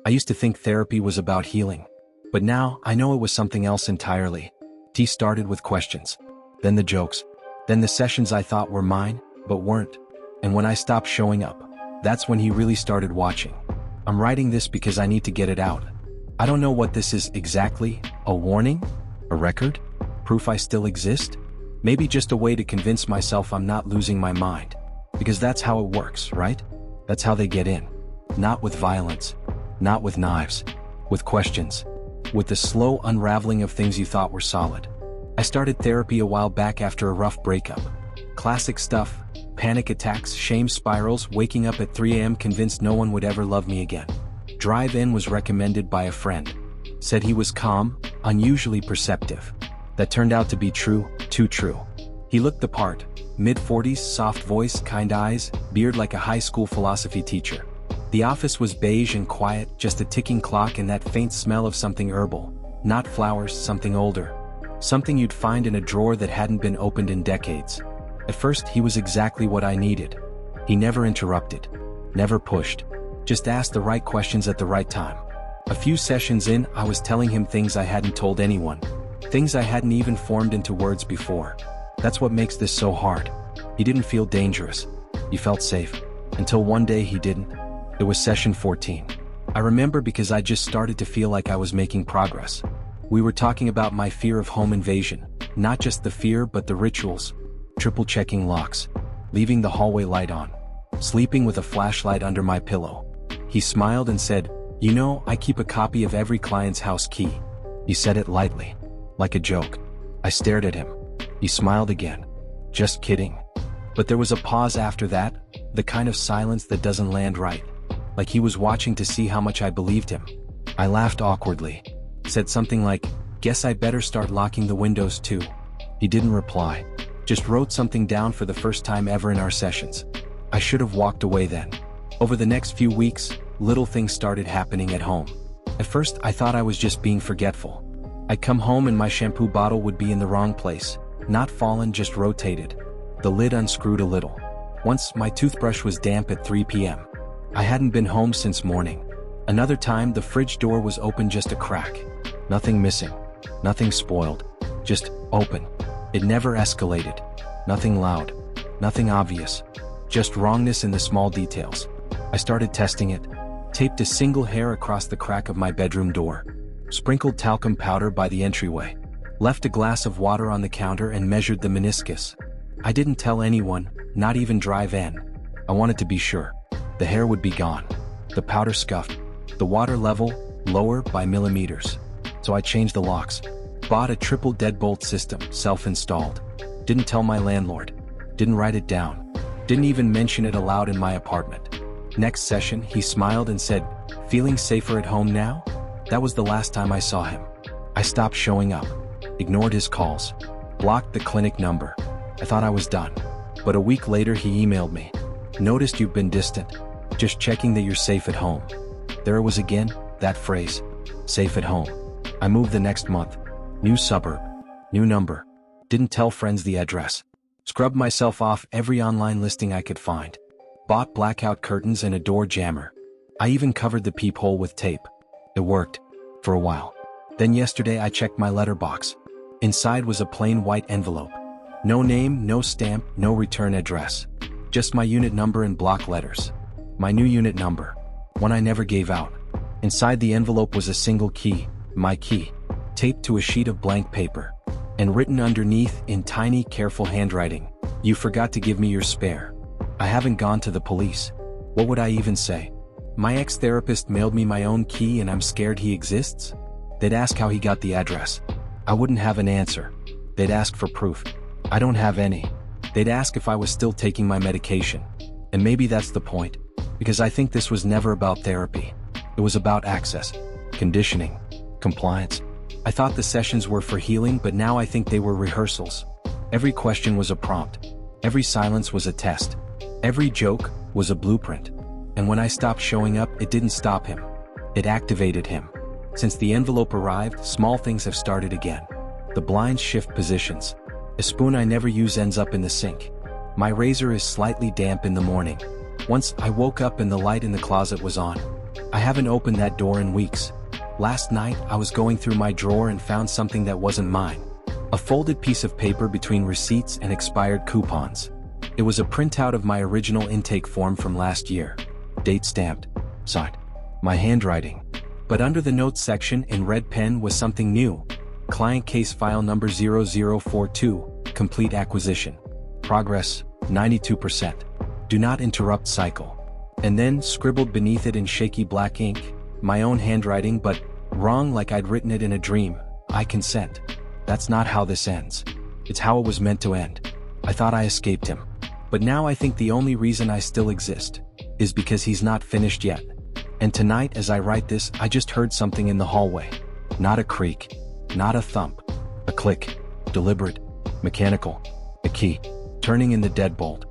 I used to think therapy was about healing. But now, I know it was something else entirely. T started with questions. Then the jokes. Then the sessions I thought were mine, but weren't. And when I stopped showing up, that's when he really started watching. I'm writing this because I need to get it out. I don't know what this is exactly. A warning? A record? Proof I still exist? Maybe just a way to convince myself I'm not losing my mind. Because that's how it works, right? That's how they get in. Not with violence. Not with knives. With questions. With the slow unraveling of things you thought were solid. I started therapy a while back after a rough breakup. Classic stuff. Panic attacks, shame spirals, waking up at 3 a.m. convinced no one would ever love me again. Drive-in was recommended by a friend. Said he was calm, unusually perceptive. That turned out to be true, too true. He looked the part. Mid-40s, soft voice, kind eyes, beard like a high school philosophy teacher. The office was beige and quiet, just a ticking clock and that faint smell of something herbal. Not flowers, something older. Something you'd find in a drawer that hadn't been opened in decades. At first, he was exactly what I needed. He never interrupted. Never pushed. Just asked the right questions at the right time. A few sessions in, I was telling him things I hadn't told anyone. Things I hadn't even formed into words before. That's what makes this so hard. He didn't feel dangerous. He felt safe. Until one day he didn't. It was session 14. I remember because I just started to feel like I was making progress. We were talking about my fear of home invasion. Not just the fear but the rituals. Triple checking locks. Leaving the hallway light on. Sleeping with a flashlight under my pillow. He smiled and said, "You know, I keep a copy of every client's house key." He said it lightly. Like a joke. I stared at him. He smiled again. "Just kidding." But there was a pause after that, the kind of silence that doesn't land right. Like he was watching to see how much I believed him. I laughed awkwardly. Said something like, "Guess I better start locking the windows too." He didn't reply. Just wrote something down for the first time ever in our sessions. I should have walked away then. Over the next few weeks, little things started happening at home. At first, I thought I was just being forgetful. I'd come home and my shampoo bottle would be in the wrong place. Not fallen, just rotated. The lid unscrewed a little. Once, my toothbrush was damp at 3 p.m. I hadn't been home since morning. Another time, the fridge door was open just a crack. Nothing missing. Nothing spoiled. Just open. It never escalated. Nothing loud. Nothing obvious. Just wrongness in the small details. I started testing it. Taped a single hair across the crack of my bedroom door. Sprinkled talcum powder by the entryway. Left a glass of water on the counter and measured the meniscus. I didn't tell anyone, not even drive-in. I wanted to be sure. The hair would be gone. The powder scuffed. The water level, lower by millimeters. So I changed the locks. Bought a triple deadbolt system, self-installed. Didn't tell my landlord. Didn't write it down. Didn't even mention it aloud in my apartment. Next session, he smiled and said, "Feeling safer at home now?" That was the last time I saw him. I stopped showing up. Ignored his calls. Blocked the clinic number. I thought I was done. But a week later he emailed me. "Noticed you've been distant. Just checking that you're safe at home." There it was again, that phrase. Safe at home. I moved the next month. New suburb. New number. Didn't tell friends the address. Scrubbed myself off every online listing I could find. Bought blackout curtains and a door jammer. I even covered the peephole with tape. It worked. For a while. Then yesterday I checked my letterbox. Inside was a plain white envelope. No name, no stamp, no return address. Just my unit number in block letters. My new unit number. One I never gave out. Inside the envelope was a single key, my key, taped to a sheet of blank paper. And written underneath in tiny, careful handwriting, "You forgot to give me your spare." I haven't gone to the police. What would I even say? My ex-therapist mailed me my own key and I'm scared he exists? They'd ask how he got the address. I wouldn't have an answer. They'd ask for proof. I don't have any. They'd ask if I was still taking my medication. And maybe that's the point, because I think this was never about therapy. It was about access, conditioning, compliance. I thought the sessions were for healing, but now I think they were rehearsals. Every question was a prompt. Every silence was a test. Every joke was a blueprint. And when I stopped showing up, it didn't stop him. It activated him. Since the envelope arrived, small things have started again. The blinds shift positions. A spoon I never use ends up in the sink. My razor is slightly damp in the morning. Once I woke up and the light in the closet was on. I haven't opened that door in weeks. Last night, I was going through my drawer and found something that wasn't mine. A folded piece of paper between receipts and expired coupons. It was a printout of my original intake form from last year. Date stamped. Signed. My handwriting. But under the notes section in red pen was something new. Client case file number 0042, complete acquisition. Progress, 92%. Do not interrupt cycle. And then, scribbled beneath it in shaky black ink, my own handwriting, but wrong like I'd written it in a dream. I consent. That's not how this ends. It's how it was meant to end. I thought I escaped him. But now I think the only reason I still exist is because he's not finished yet. And tonight as I write this, I just heard something in the hallway. Not a creak, not a thump, a click, deliberate, mechanical, a key, turning in the deadbolt.